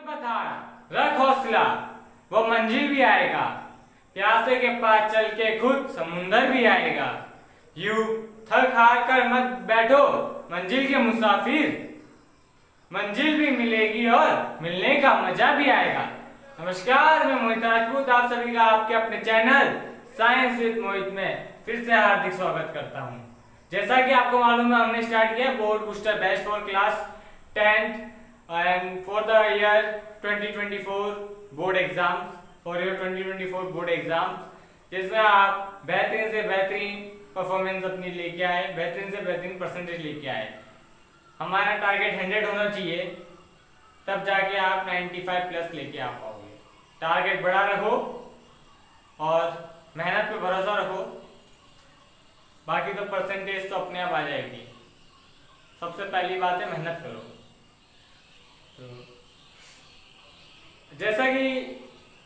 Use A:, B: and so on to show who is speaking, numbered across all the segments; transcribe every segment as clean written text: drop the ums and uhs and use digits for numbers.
A: पधारा, रख हौसला, वो मंजिल भी आएगा। प्यासे के पास चल के खुद समुंदर भी आएगा। यूं थक हार कर मत बैठो मंजिल के मुसाफिर, मंजिल भी मिलेगी और मिलने का मजा भी आएगा। नमस्कार, मैं मोहित राजपूत आप सभी का आपके अपने चैनल साइंस विद मोहित में फिर से हार्दिक स्वागत करता हूं। जैसा कि आपको मालूम है, हमने स्टार्ट किया board booster batch for class 10th and for the year 2024 board exams, for your 2024 board exams, जिसमें आप बेहतरीन से बेहतरीन परफॉर्मेंस अपनी लेके आए, बेहतरीन से बेहतरीन परसेंटेज लेके आए। हमारा टारगेट 100 होना चाहिए, तब जाके आप 95 प्लस लेके आ पाओगे। टारगेट बड़ा रखो और मेहनत पे भरोसा रखो, बाकी तो परसेंटेज तो अपने आप आ जाएगी। सबसे पहली बात है मेहनत करो। तो जैसा कि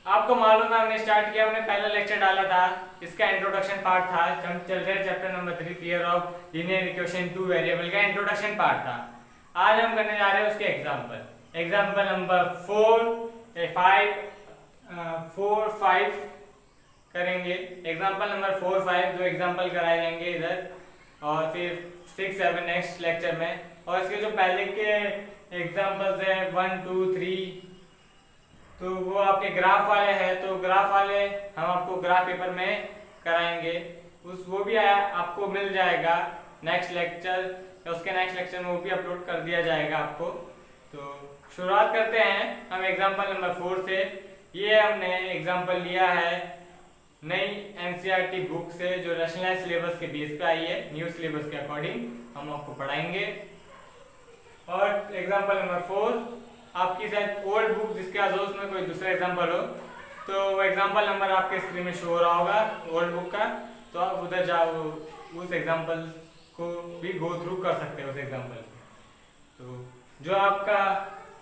A: आपको मालूम है, हमने स्टार्ट किया, हमने पहला लेक्चर डाला था, इसका इंट्रोडक्शन पार्ट था। हम चल रहे chapter number 3 theory of linear equation 2 variable का इंट्रोडक्शन पार्ट था। आज हम करने जा रहे हैं उसके एग्जांपल नंबर 4 5 करेंगे। एग्जांपल नंबर 4 5 दो एग्जांपल कराए जाएंगे इधर, और फिर 6 7 नेक्स्ट लेक्चर में। और इसके जो पहले के एग्जांपल्स है 1 2 3, तो वो आपके ग्राफ वाले हैं, तो ग्राफ वाले हम आपको ग्राफ पेपर में कराएंगे। वो भी आपको मिल जाएगा नेक्स्ट लेक्चर, या उसके नेक्स्ट लेक्चर में वो भी अपलोड कर दिया जाएगा आपको। तो शुरुआत करते हैं हम एग्जांपल नंबर 4 से। ये हमने एग्जांपल लिया है नई एनसीईआरटी बुक से, जो नेशनल सिलेबस के बेस पे आई है, न्यू सिलेबस के अकॉर्डिंग हम आपको पढ़ाएंगे। और एग्जांपल नंबर 4 आपकी शायद ओल्ड बुक जिसके पास उसमें कोई दूसरा एग्जांपल हो, तो वो एग्जांपल नंबर आपके स्क्रीन में शो हो रहा होगा ओल्ड बुक का, तो आप उधर जाओ, उस एग्जांपल को भी गो थ्रू कर सकते हो उस एग्जांपल। तो जो आपका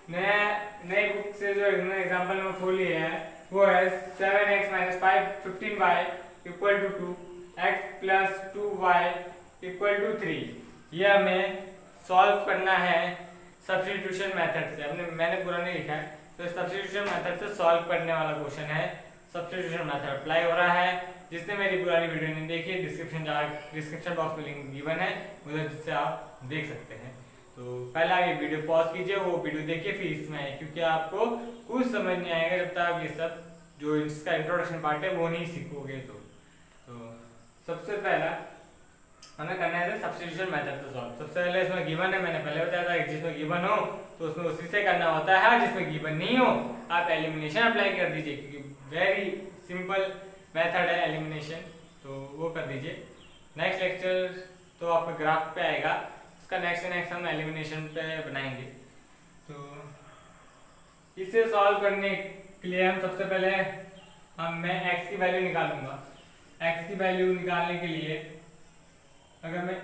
A: नए बुक से जो एग्जांपल नंबर 4 लिया है वो है 7x - 5 15y = 2, x + 2y = 3। ये हमें सॉल्व करना है सब्स्टिट्यूशन मेथड से। मैंने पूरा नहीं लिखा है, तो सब्स्टिट्यूशन मेथड से सॉल्व करने वाला क्वेश्चन है। सब्स्टिट्यूशन मेथड अप्लाई हो रहा है। जिसने मेरी पुरानी वीडियो नहीं देखी है, डिस्क्रिप्शन बॉक्स में लिंक गिवन है, उधर जिससे आप देख सकते हैं। तो पहले आप ये वीडियो पॉज कीजिए, वो वीडियो देखिए, फिर इसमें आए, क्योंकि आपको कुछ समझ नहीं आएगा जब तक आप ये सब जो इसका इंट्रोडक्शन पार्ट है वो नहीं सीखोगे। तो सबसे पहला हमें करना है सब्स्टिट्यूशन मेथड से सॉल्व। सबसे पहले इसमें गिवन है, मैंने पहले बताया था, जिसमें गिवन हो तो उसमें उसी से करना होता है, जिसमें गिवन नहीं हो आप एलिमिनेशन अप्लाई कर दीजिए, क्योंकि वेरी सिंपल मेथड है एलिमिनेशन, तो वो कर दीजिए। नेक्स्ट लेक्चर तो आपका ग्राफ पे आएगा, उसका नेक्स्ट हम एलिमिनेशन पे बनाएंगे। तो इसे सॉल्व करने के लिए हम सबसे पहले मैं x की वैल्यू निकालूंगा। x की वैल्यू निकालने के लिए अगर मैं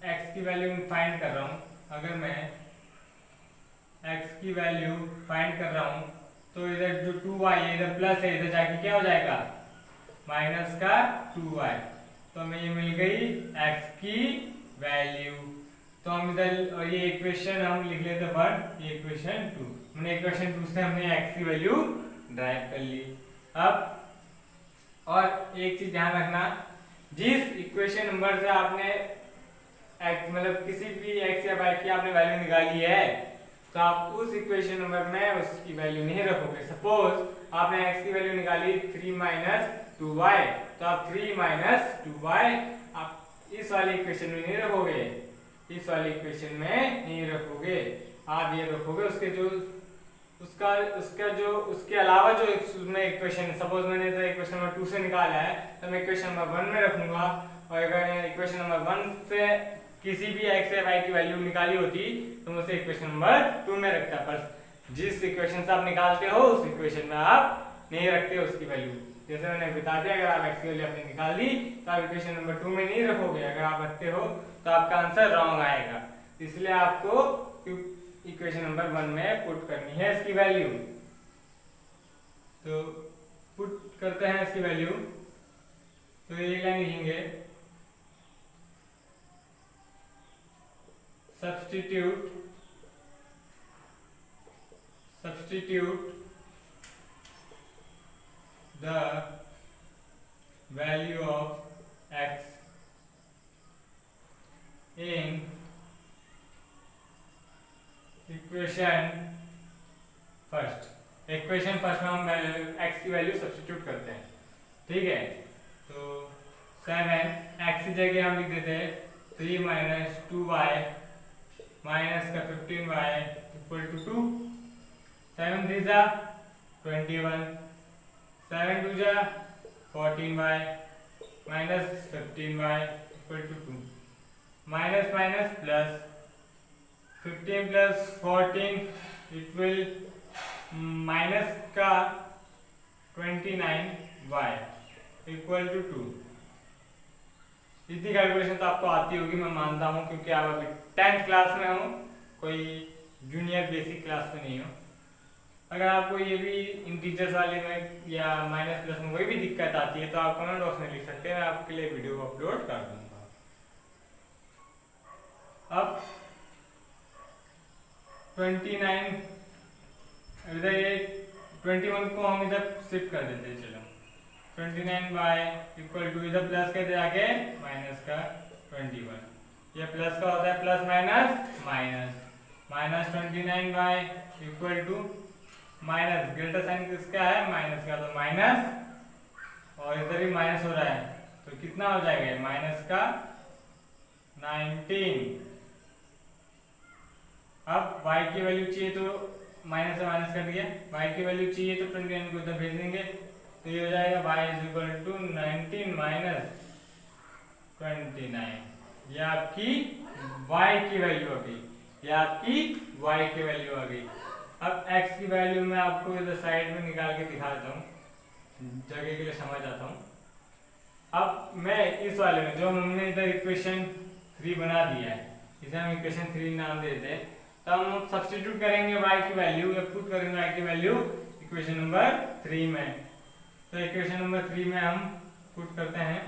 A: x की वैल्यू फाइंड कर रहा हूँ, अगर मैं x की वैल्यू फाइंड कर रहा हूँ, तो इधर जो 2y है इधर प्लस है, इधर जाके क्या हो जाएगा माइनस का 2y। तो हमें ये मिल गई x की वैल्यू। तो हम इधर, और ये इक्वेशन हम लिख लेते 1, ये इक्वेशन 2। हमने इक्वेशन 2 से हमने x की वैल्यू ड्राइव कर ली। अब और एक चीज ध्यान रखना, जिस इक्वेशन नंबर से आपने मतलब किसी भी x या y की आपने वैल्यू निकाली है, तो आप उस इक्वेशन नंबर में उसकी वैल्यू नहीं रखोगे। सपोज आपने x की वैल्यू निकाली 3 - 2y, तो आप 3 - 2y आप इस वाली इक्वेशन में नहीं रखोगे, इस वाली इक्वेशन में नहीं रखोगे। आप ये रखोगे उसके जो उसके अलावा जो उसमें इक्वेशन, सपोज मैंने तो इक्वेशन नंबर 2 से निकाला है, तो मैं इक्वेशन नंबर 1 में रखूंगा। और अगर इक्वेशन नंबर 1 से किसी भी x या y की वैल्यू निकाली होती तो मैं उसे इक्वेशन नंबर 2 में रखता, पर जिस इक्वेशन से आप निकालते हो उस इक्वेशन में आप नहीं रखते उसकी वैल्यू। जैसे मैंने बता दिया, अगर आप x की वैल्यू आपने निकाल दी तो आप इक्वेशन नंबर 2 में नहीं रखोगे। अगर आप रखते हो तो आपका आंसर रॉन्ग आएगा, इसलिए आपको इक्वेशन नंबर 1 में पुट करनी है इसकी वैल्यू। तो पुट करते हैं इसकी वैल्यू, तो ये लाइन लिखेंगे substitute substitute the value of x in equation first में हम x की वैल्यू सब्स्टिट्यूट करते हैं, ठीक है। तो 7 x की जगह हम लिख देते हैं 3 माइनस 2y माइनस का 15y इक्वल टू 2। 7 3 जा 21, 7 2 जा 14y minus 15y equal to 2। Minus minus plus 15 plus 14 it will minus का 29y इक्वल टू 2। इतनी कैलकुलेशन तो आपको आती होगी मैं मानता हूँ, क्योंकि आप अभी 10th क्लास में हो, कोई जूनियर बेसिक क्लास में नहीं हो। अगर आपको ये भी इंटीजर्स वाले में या माइनस प्लस में कोई भी दिक्कत आती है तो आप कमेंट बॉक्स में लिख सकते हैं, मैं आपके लिए वीडियो अपलोड कर दूंगा। अब 29 इधर ये 21 को हम इधर शिफ्ट कर देते हैं, चलो 29y इक्वल टू इधर प्लस के आगे माइनस का 21, ये प्लस का होता है plus minus minus, minus 29y equal to minus greater sign किसका है माइनस का, तो माइनस और इधर भी माइनस हो रहा है तो कितना हो जाएगा माइनस का 19। अब y की वैल्यू चाहिए तो माइनस से माइनस कर दिया, y की वैल्यू चाहिए तो 29 को इधर भेज देंगे, तो ये हो जाएगा y is equal to 19 minus 29। ये आपकी y की वैल्यू आ गई, ये आपकी y की वैल्यू आ गई। अब x की वैल्यू मैं आपको इधर साइड में निकाल के दिखा देता हूँ, जगह के लिए समझ आता हूँ। अब मैं इस वाले में जो हमने इधर इक्वेशन 3 बना दिया है, इसे हम इक्वेशन 3 नाम देते हैं, तो हम सब्स्टिट्यूट करेंगे y की वैल्यू या पुट करेंगे y की वैल्यू इक्वेशन नंबर 3 में। तो इक्वेशन नंबर 3 में हम पुट करते हैं,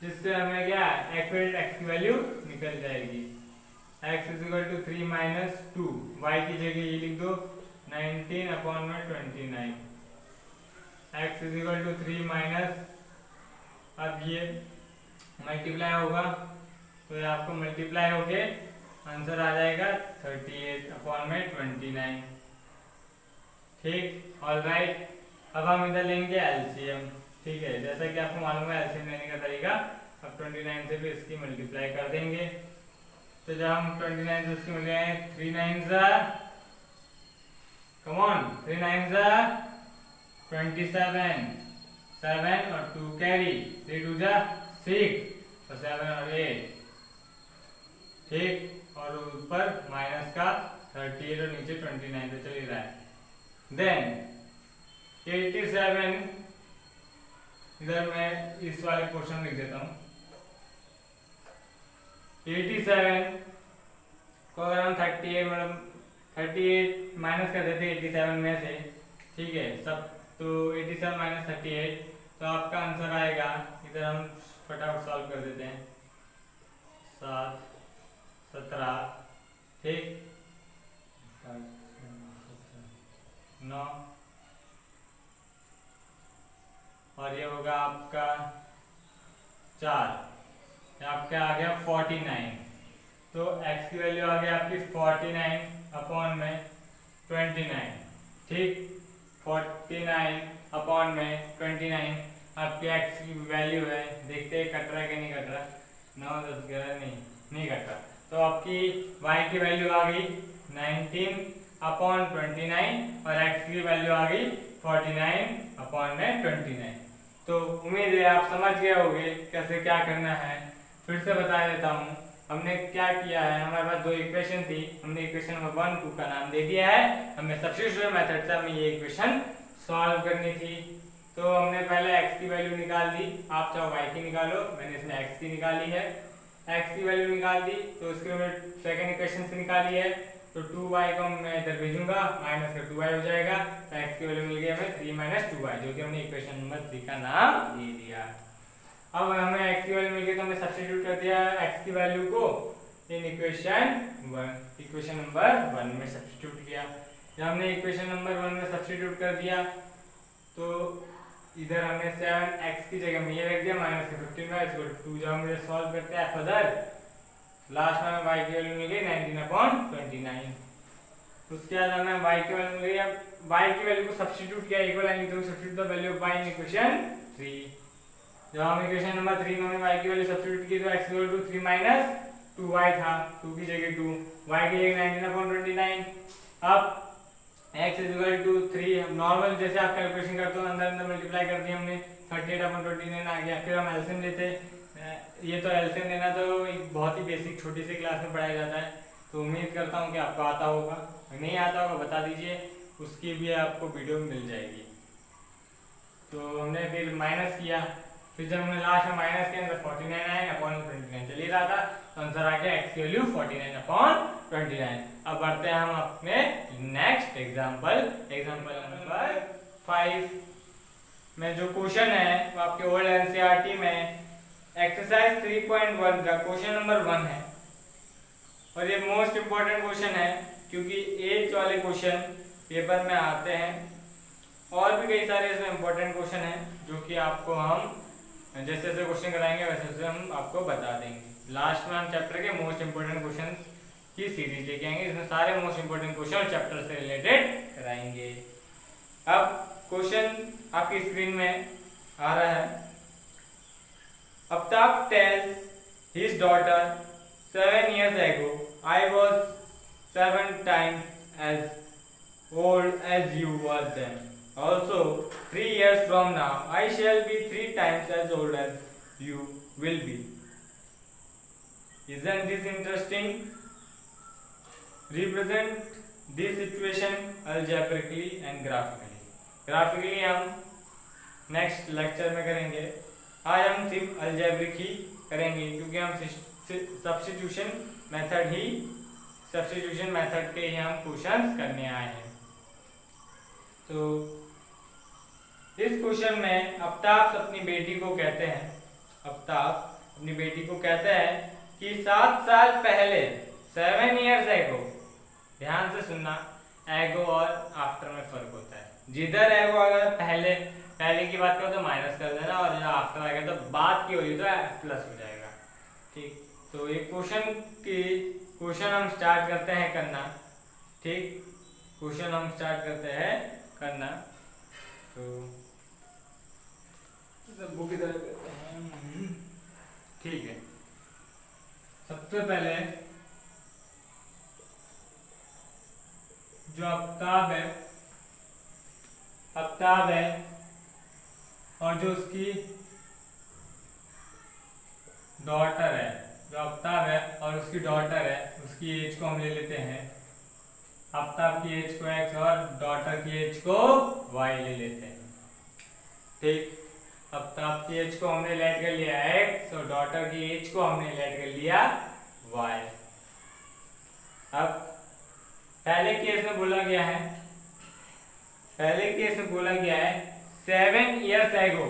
A: जिससे हमें क्या एक्यूरेट x की वैल्यू निकल जाएगी। x is equal to 3 minus 2, y की जगह ये लिख दो 19 अपॉन में 29, x is equal to 3 minus, अब ये मल्टीप्लाई होगा तो ये आपको मल्टीप्लाई होके आंसर आ जाएगा 38 अपॉन में 29, ठीक। ऑल राइट, अब हम इधर लेंगे एलसीएम, ठीक है। जैसा कि आपको मालूम है एलसीएम लेने का तरीका, अब 29 से भी इसकी मल्टीप्लाई कर देंगे, तो जब हम 29 से इसकी मल्टीप्लाई 3 9 जा कम ऑन 3 9 जा 27, 7 और 2 कैरी, 3 2 जा 6 और 7 और 8, ठीक। और ऊपर माइनस का 38 और नीचे 29 तो चल ही रहा है। देन 87 इधर मैं इस वाले पोर्शन लिख देता हूँ, 87 को अगर हम 38 मतलब 38 माइनस कर देते 87 में से, ठीक है सब, तो 87 माइनस 38 तो आपका आंसर आएगा, इधर हम फटाफट सॉल्व कर देते हैं, 7 17, ठीक 9 और ये होगा आपका 4, आपका आ गया 49। तो x की वैल्यू आ गया आपकी 49 अपॉन में 29, ठीक 49 अपॉन में 29 आपकी x की वैल्यू है। देखते हैं कट रहा है कि नहीं कट रहा, 9 10 11 नहीं कट रहा। तो आपकी y की वैल्यू आ गई 19 अपॉन 29 और x की वैल्यू आ गई 49 अपॉन में 29। तो उम्मीद है आप समझ गए होंगे कैसे क्या करना है। फिर से बता देता हूँ, हमने क्या किया है, हमारे पास दो इक्वेशन थी, हमने इक्वेशन नंबर 1 2 का नाम दे दिया है, हमें सब्स्टिट्यूशन मेथड से हमें ये इक्वेशन सॉल्व करनी थी। तो हमने पहले x की वैल्यू निकाल दी, आप चाहो y की निकालो, मैंने इसमें x की निकाली है, x की वैल्यू निकाल दी तो उसके बाद सेकंड इक्वेशन से निकाली है, तो 2y को मैं इधर भेजूंगा, माइनस का 2y हो जाएगा, तो x की वैल्यू मिल गई हमें 3 माइनस 2y, जो कि हमने इक्वेशन नंबर 3 का नाम दे दिया। अब हमें x की वैल्यू मिल गई तो हमने सब्स्टिट्यूट कर दिया x की वैल्यू को इन इक्वेशन नंबर 1 में सब्स्टिट्यूट किया। जब हमने इक्वेशन नंबर 1 में सब्स्टिट्यूट कर दिया तो इधर हमने 7x की जगह में ये रख दिया माइनस 15y/2। जब हम इसे सॉल्व करते हैं फर्दर लास्ट में y की वैल्यू मिल गई 19/29। उसके बाद हमें y की वैल्यू मिल गई। अब y की वैल्यू को सब्स्टिट्यूट किया equal and to substitute the value of y in equation 3। जब हम इक्वेशन नंबर 3 में हमने y की वैल्यू सब्स्टिट्यूट की तो x equal to 3 minus 2y था, 2 की जगह 2, y की जगह 19/29। अब x is equal to 3 normal जैसे आप कैलकुलेशन करते हो अंदर अंदर मल्टीप्लाई कर दिया हमने 38/29 आ गया। फिर हम एलसीएम लेते, ये तो एलसीएम लेना तो एक बहुत ही बेसिक छोटी सी क्लास में पढ़ाया जाता है, तो उम्मीद करता हूँ कि आपको आता होगा। नहीं आता होगा बता दीजिए, उसकी भी आपको वीडियो मिल जाएगी। तो हमने फिर माइनस किया, फिर जब हमने लास्ट में माइनस किया तो 49 आया अपॉन 29 चल ही रहा था, तो आंसर आ गया x की वैल्यू 49/29। अब बढ़ते हैं हम अपने नेक्स्ट एग्जांपल नंबर 5 में। जो क्वेश्चन है वो आपके ओल्ड एनसीईआरटी में एक्सरसाइज 3.1 का क्वेश्चन नंबर 1 है और ये मोस्ट इंपोर्टेंट क्वेश्चन है क्योंकि एज वाले क्वेश्चन पेपर में आते हैं और भी कई सारे इसमें इंपॉर्टेंट क्वेश्चन हैं जो कि आपको हम जैसे जैसे क्वेश्चन कराएंगे वैसे वैसे हम आपको बता देंगे। लास्ट में हम चैप्टर के मोस्ट इंपोर्टेंट क्वेश्चन की सीरीज लेके आएंगे, इसमें सारे मोस्ट इंपोर्टेंट क्वेश्चन चैप्टर से रिलेटेड कराएंगे। अब क्वेश्चन आपकी स्क्रीन में आ रहा है। Aftab tells his daughter 7 years ago, I was 7 times as old as you were then. Also, 3 years from now, I shall be 3 times as old as you will be. Isn't this interesting? Represent this situation algebraically and graphically. Graphically हम next lecture में करेंगे। आज हम सिर्फ algebraic ही करेंगे क्योंकि हम substitution method के ही हम क्वेश्चंस करने आए हैं। तो इस क्वेश्चन में आफ्ताब अपनी बेटी को कहते हैं कि 7 साल पहले 7 इयर्स एगो, ध्यान से सुनना, एगो और आफ्टर में फर्क होता है। जिधर एगो अगर पहले की बात करो तो माइनस कर देना और जब आफ्टर आ गया तो बाद की हो रही तो प्लस हो जाएगा। ठीक, तो एक क्वेश्चन हम स्टार्ट करते हैं करना। ठीक, क्वेश्चन हम स्टार्ट करते हैं करना। तो बुक इधर करते हैं। ठीक है, सबसे पहले जो आफ्ताब है और जो उसकी डॉटर है, जो आफ्ताब है और उसकी डॉटर है, उसकी एज को हम ले लेते हैं। आफ्ताब की एज को x और डॉटर की एज को y ले लेते हैं। ठीक, आफ्ताब की एज को हमने लेट कर लिया x और डॉटर की एज को हमने लेट कर लिया y। अब पहले केस में बोला गया है 7 years ago,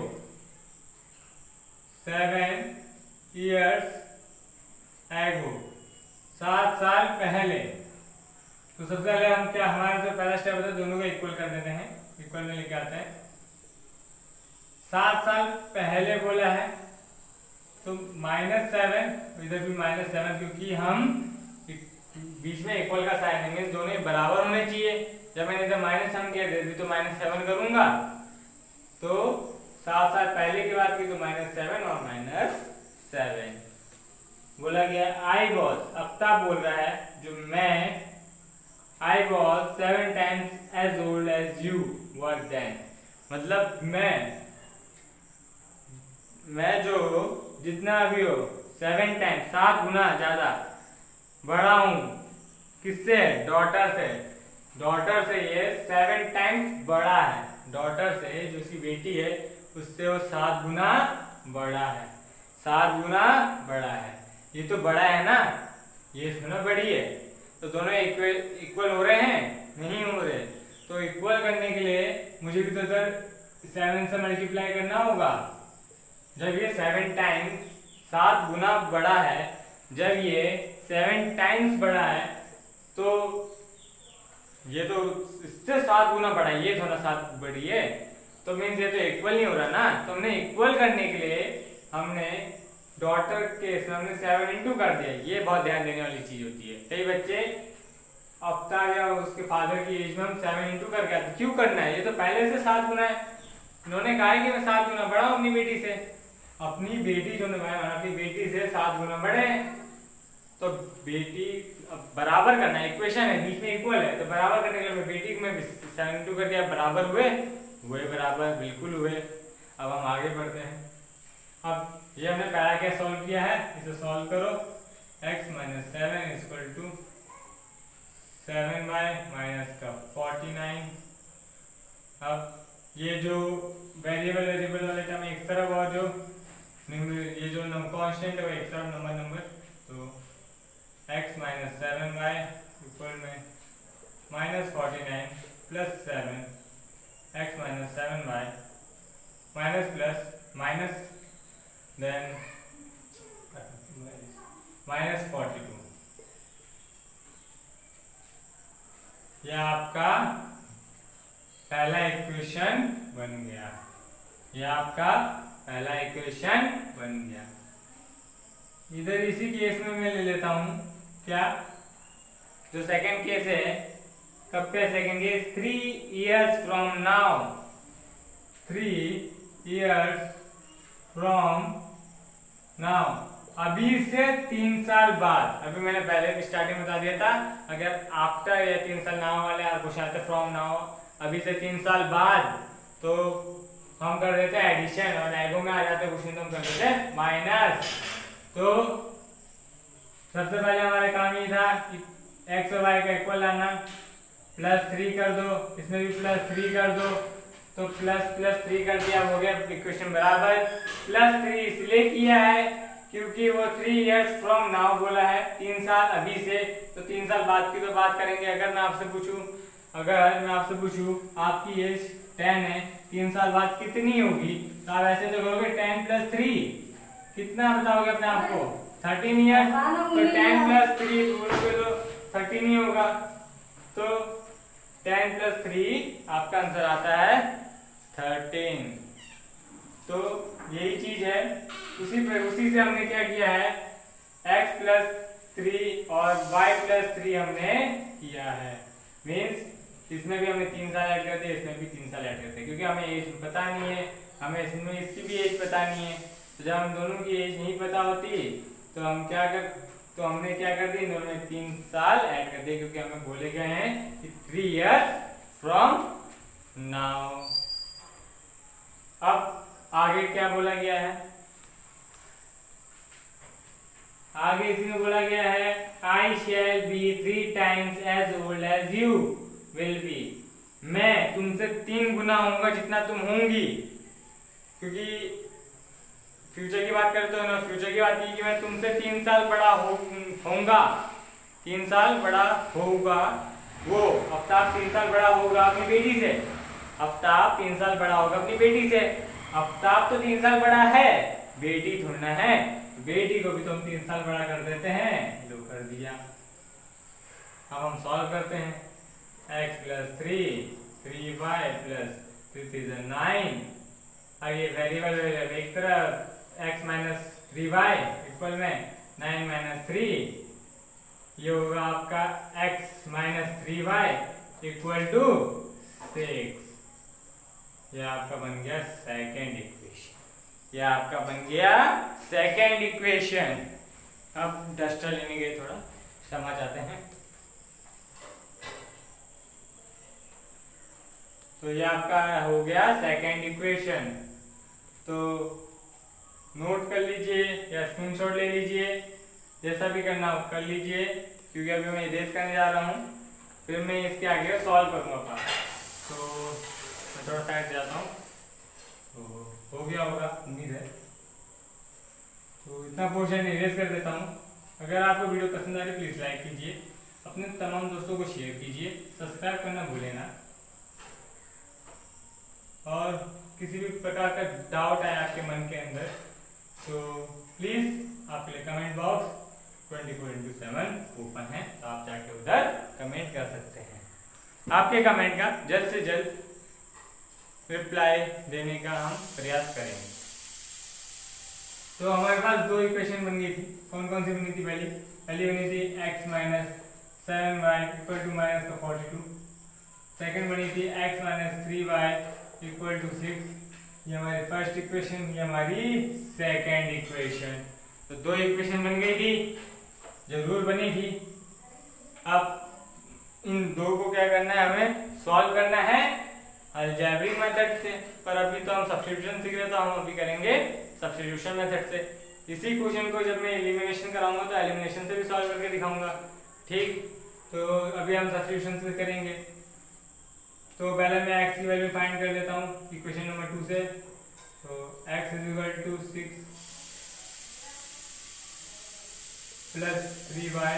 A: 7 साल पहले। तो सबसे पहले हम क्या, हमारा जो पहला स्टेप होता है दोनों को इक्वल कर देते हैं, इक्वल में लेके आते हैं। 7 साल पहले बोला है तो -7, इधर भी -7 क्योंकि हम बीच में इक्वल का साइन है, मींस दोनों बराबर होने चाहिए। जब मैंने इधर -7 किया इधर भी तो -7 करूंगा, तो 7 साल पहले की बात की तो -7 और -7 बोला गया। आई वॉज, आफ्ताब बोल रहा है जो मैं, I was 7 times as old as you were then, मतलब मैं जो जितना भी हो 7 टाइम्स 7 गुना ज्यादा बड़ा हूं। किससे? डॉटर से ये 7 टाइम्स बड़ा है। डॉटर से जो उसकी बेटी है उससे वो 7 गुना बड़ा है, 7 गुना बड़ा है। ये तो बड़ा है ना, ये थोड़ा बड़ी है, तो दोनों इक्वल हो रहे हैं? नहीं हो रहे। तो इक्वल करने के लिए मुझे भी तो इधर 7 से मल्टीप्लाई करना होगा। जब ये 7 टाइम्स 7 गुना बड़ा है, जब ये 7 टाइम्स बड़ा है तो ये तो इससे 7 गुना बड़ा है, ये थोड़ा 7 बड़ी है, तो मीन्स ये तो इक्वल नहीं हो रहा ना। तो हमने इक्वल करने के लिए हमने डॉटर केस में हमने 7 इंटू कर दिया। ये बहुत ध्यान देने वाली चीज होती है। कई बच्चे अवतार या उसके फादर की एज में हम 7 इंटू करके आते, क्यों करना है, ये तो पहले से 7 गुना है। उन्होंने कहा है कि मैं 7 गुना बड़ा हूं अपनी बेटी से, अपनी बेटी जो अपनी बेटी से 7 गुना बड़े हैं, तो बेटी बराबर करना है, इक्वेशन है बीच में इक्वल है, तो बराबर करने के लिए बेटी को मैं 7 इंटू कर दिया, बराबर हुए बराबर बिल्कुल हुए। अब हम आगे बढ़ते हैं। अब ये हमने पहला क्या सॉल्व किया है, इसे सॉल्व करो। x minus 7 equal to 7y minus का 49। अब ये जो वेरिएबल वाले टर्म एक तरफ और जो ये जो कांस्टेंट है वो एक तरफ नंबर, तो x माइनस 7y इक्वल में minus 49 plus 7 x minus 7y minus plus minus then minus 42। यह आपका पहला इक्वेशन बन गया, यह आपका पहला इक्वेशन बन गया। इधर इसी केस में मैं ले लेता हूं क्या, जो सेकंड केस है, कब का second case, 3 years from now, 3 years from now, अभी से 3 साल बाद। अभी मैंने पहले स्टार्टिंग में बता दिया था, अगर आफ्टर या 3 साल नाउ वाले आप पूछा था फ्रॉम नाउ, अभी से 3 साल बाद, तो हम कर देते हैं एडिशन, और एगो में आ जाते क्वेश्चन तो हम कर देते हैं माइनस। तो सबसे पहले हमारा काम ये था कि x और y का इक्वल लाना, प्लस 3 कर दो, इसमें भी प्लस 3 कर दो, तो प्लस 3 कर दिया, हो गया इक्वेशन बराबर। प्लस 3 इसलिए किया है क्योंकि वो 3 years फ्रॉम नाउ बोला है, 3 साल अभी से, तो 3 साल बाद की तो बात करेंगे। अगर मैं आपसे पूछूं आपकी एज 10 है, 3 साल बाद कितनी होगी, तो आप ऐसे तो करोगे 10 प्लस 3, कितना बताओगे अपने आप को, 13 ईयर्स, तो 10 प्लस 3 बोलोगे तो 13 ही होगा, तो 10 प्लस 3 आपका आंसर आता है 13। तो यही चीज है, उसी से हमने क्या किया है, x प्लस 3 और y प्लस 3 हमने किया है। मीन्स इसमें भी हमने 3 साल ऐड कर दिए, इसमें भी 3 साल ऐड करते हैं, क्योंकि हमें एज पता नहीं है, हमें इसमें इसकी भी एज पता नहीं है। तो जब हम दोनों की एज नहीं पता होती तो हमने क्या कर दी, दोनों में 3 साल ऐड कर दिए, क्योंकि हमें बोले गए हैं कि 3 years फ्रॉम नाउ। अब आगे क्या बोला गया है, आगे इसमें बोला गया है I shall be 3 times as old as you will be, मैं तुमसे 3 गुना होऊंगा जितना तुम होंगी, क्योंकि फ्यूचर की बात करते हो ना, फ्यूचर की बात की कि मैं तुमसे 3 साल बड़ा होऊंगा, 3 साल बड़ा होगा, वो आफ्ताब 3 साल बड़ा होगा अपनी बेटी से, आफ्ताब 3 साल बड़ा होगा अपनी बेटी से। आफ्ताब तो 3 साल बड़ा है, बेटी थोड़ा है, बेटी को भी तो हम 3 साल बड़ा कर देते हैं, लो कर दिया। अब हम सॉल्व करते हैं, x प्लस 3y प्लस 9, अब ये वेरिएबल एक तरफ x माइनस 3y इक्वल में 9 माइनस 3, ये होगा आपका x minus 3y equal to 6। ये आपका बन गया सेकेंड इक्वेशन, ये आपका बन गया सेकेंड इक्वेशन। अब डस्टर लेने गए, थोड़ा क्षमा चाहते हैं। तो ये आपका हो गया सेकेंड इक्वेशन, तो नोट कर लीजिए या स्क्रीनशॉट ले लीजिए, जैसा भी करना हो कर लीजिए, क्योंकि अभी मैं इरेज करने जा रहा हूँ, फिर मैं इसके आगे सॉल्व करूँगा पार्ट। तो मैं थोड़ा साइड जाता हूँ, तो हो गया होगा उम्मीद है। तो इतना पोर्शन इरेज कर देता हूँ। अगर आपको वीडियो पसंद आ रही प्लीज़ लाइक कीजिए, अपने तमाम दोस्तों को शेयर कीजिए, सब्सक्राइब करना भूलें ना, और किसी भी प्रकार का डाउट है आपके मन के अंदर तो प्लीज़ आपके लिए कमेंट बॉक्स 24/7 ओपन है, तो आप जाके उधर कमेंट कर सकते हैं। आपके कमेंट का जल्द से जल्द रिप्लाई देने का हम प्रयास करेंगे। तो हमारे पास दो इक्वेशन बन गई थी। कौन कौन सी बनी थी? पहली बनी थी x minus 7y equal to minus का 42। सेकंड बनी थी x minus 3y equal to 6। ये हमारी फर्स्ट इक्वेशन, ये हमारी सेकंड इक्वेशन। तो दो इक्वेशन बन गई थी, जरूर बनी थी। अब इन दो को क्या करना है, हमें सॉल्व करना है अलजेब्रिक मेथड से। पर अभी तो हम सब्स्टिट्यूशन सीख रहे हैं, तो हम अभी करेंगे सब्स्टिट्यूशन मेथड से। इसी क्वेश्चन को जब मैं एलिमिनेशन कराऊंगा तो एलिमिनेशन से भी सॉल्व करके दिखाऊंगा। ठीक, तो अभी हम सब्स्टिट्यूशन से करेंगे। तो पहले मैं x की वैल्यू फाइंड कर लेता हूँ इक्वेशन नंबर 2 से। तो x is equal to 6 plus 3y,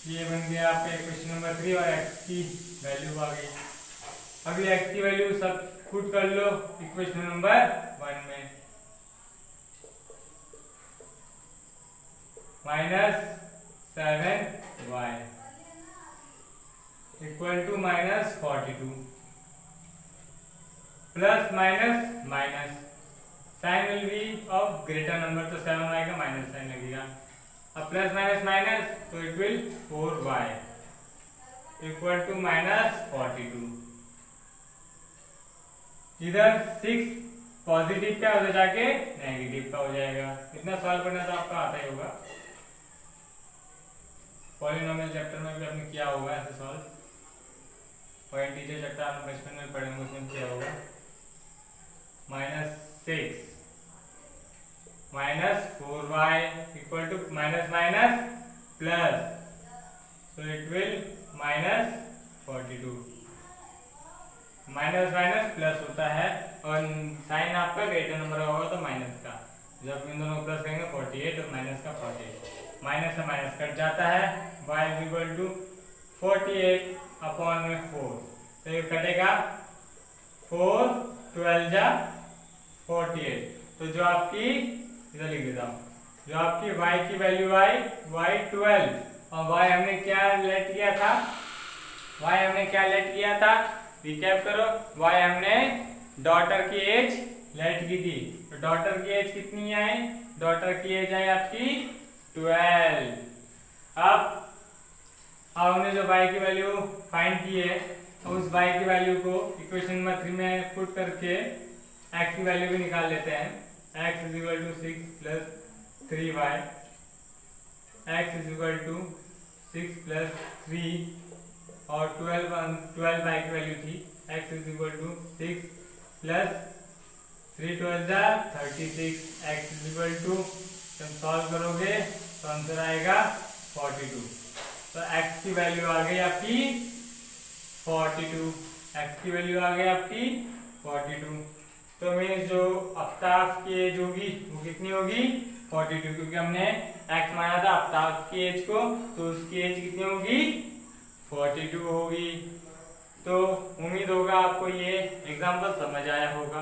A: ये बन गया आपका इक्वेशन नंबर 3 और x की वैल्यू आ गई। अभी x की वैल्यू सब पुट कर लो इक्वेशन नंबर 1 में। Minus 7y equal to minus 42 plus minus minus, sign will be of greater number, तो 7y का माइनस साइन लगेगा। अब प्लस माइनस माइनस, तो it will 4y equal to minus 42। इधर 6 पॉजिटिव का उधर जाके नेगेटिव का हो जाएगा। इतना सॉल्व करना तो आपका आता ही होगा, पॉलिनोमियल चैप्टर में भी आपने किया होगा ऐसे सॉल्व, और इंटीजर चैप्टर आपने बचपन में पढ़ेंगे, उसमें किया होगा। Minus 6 minus 4y equal to minus minus plus, so it will minus 42। Minus minus plus होता है, और साइन आपका ग्रेटर नंबर होगा तो माइनस का, जब इन दोनों को प्लस करेंगे 48 और माइनस का 48, माइनस से माइनस कट जाता है। y is equal to 48 upon में 4, तो ये कटेगा 4 12 जा 48। तो जो आपकी, इधर लिख देता हूँ, जो आपकी y की वैल्यू आई y 12, और y हमने क्या लेट किया था, y हमने क्या लेट किया था, रिकैप करो। y हमने डॉटर की एज लेट की थी, तो डॉटर की एज कितनी आई, डॉटर की एज आई आपकी 12। अब हमने जो y की वैल्यू फाइंड की है, उस y की वैल्यू को इक्वेशन नंबर 3 में पुट करके x की वैल्यू भी निकाल लेते हैं। x is equal to 6 plus 3y, x is equal to 6 plus 3 और 12 y की वैल्यू थी, x is equal to 6 plus 3 12 जा 36, x इज इक्वल टू, जब सॉल्व करोगे तो आंसर आएगा 42। तो x की वैल्यू आ गई आपकी 42, x की वैल्यू आ गई आपकी 42। तो मीन्स जो आफ्ताब की एज होगी वो कितनी होगी 42, क्योंकि हमने x माना था आफ्ताब की एज को, तो उसकी एज कितनी होगी 42 होगी। तो उम्मीद होगा आपको ये एग्जाम्पल समझ आया होगा।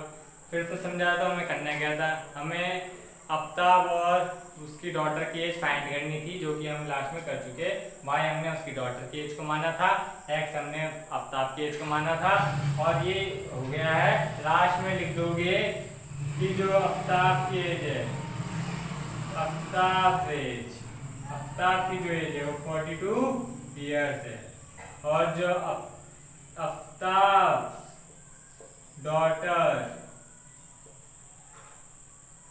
A: फिर से समझाया था हमें करना क्या था, हमें आफ्ताब और उसकी डॉटर की एज फाइंड करनी थी, जो कि हम लास्ट में कर चुके। y हमने उसकी डॉटर की एज को माना था, x हमने आफ्ताब की एज को माना था, और ये हो गया है। लास्ट में लिख दोगे कि जो आफ्ताब की एज है, आफ्ताब एज, आफ्ताब की जो एज है वो 42 ईयर्स है, और जो आफ्ताब डॉटर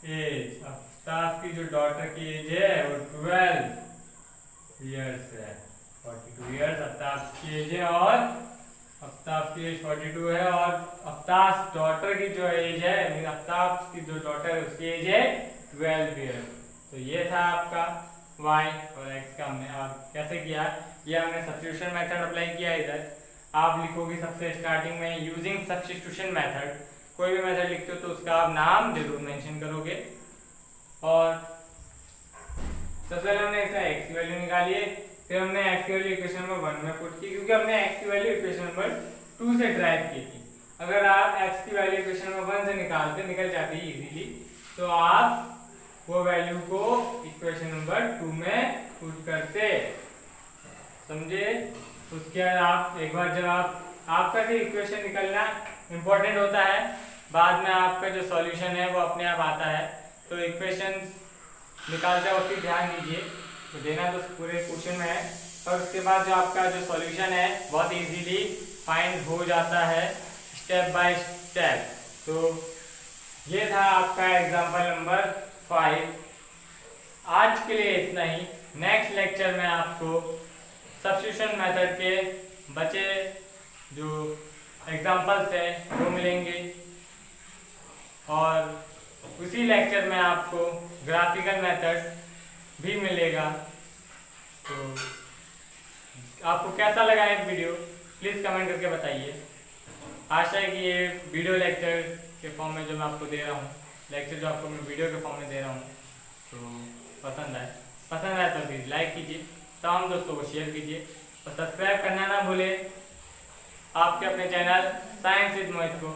A: एज, आफ्ताब की जो डॉटर की एज है वो 12 ईयर्स है। 42 ईयर्स आफ्ताब की एज है, और आफ्ताब की एज 42 है, और आफ्ताब डॉटर की जो एज है, आफ्ताब की जो डॉटर है उसकी एज है 12 ईयर्स। तो ये था आपका y और x का हमने, और कैसे किया, ये हमने सब्स्टिट्यूशन मेथड अप्लाई किया। इधर आप लिखोगे सबसे स्टार्टिंग में यूजिंग सब्स्टिट्यूशन मेथड, कोई भी मेथड लिखते हो तो उसका आप नाम जरूर मेंशन करोगे। और सबसे पहले हमने इसका x की वैल्यू निकाली है, फिर हमने x की वैल्यू इक्वेशन नंबर 1 में पुट की, क्योंकि हमने x की वैल्यू इक्वेशन नंबर 2 से ड्राइव की थी। अगर आप x की वैल्यू इक्वेशन नंबर 1 से निकल जाती है इजीली, तो आप वो वैल्यू को इक्वेशन नंबर 2 में पुट करते, समझे। उसके बाद आप एक बार जब आपका भी इक्वेशन निकलना इम्पोर्टेंट होता है, बाद में आपका जो सॉल्यूशन है वो अपने आप आता है। तो इक्वेशंस निकालते वक्त ध्यान दीजिए, तो देना तो पूरे क्वेश्चन में है, और उसके बाद जो आपका जो सॉल्यूशन है बहुत इजीली फाइंड हो जाता है स्टेप बाय स्टेप। तो ये था आपका एग्जांपल नंबर 5। आज के लिए इतना ही। नेक्स्ट लेक्चर में आपको सब्स्टिट्यूशन मेथड के बचे जो एग्जांपल्स हैं वो मिलेंगे, और उसी लेक्चर में आपको ग्राफिकल मेथड भी मिलेगा। तो आपको कैसा लगा ये वीडियो प्लीज़ कमेंट करके बताइए। आशा है कि ये वीडियो लेक्चर के फॉर्म में जो मैं आपको दे रहा हूँ, लेक्चर जो आपको मैं वीडियो के फॉर्म में दे रहा हूँ, तो पसंद आए तो प्लीज़ लाइक कीजिए, तमाम दोस्तों को शेयर कीजिए, और सब्सक्राइब करना ना भूलें आपके अपने चैनल साइंस विद मोहित को।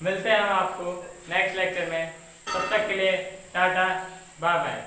A: मिलते हैं हम आपको नेक्स्ट लेक्चर में, तब तक के लिए टाटा बाय बाय।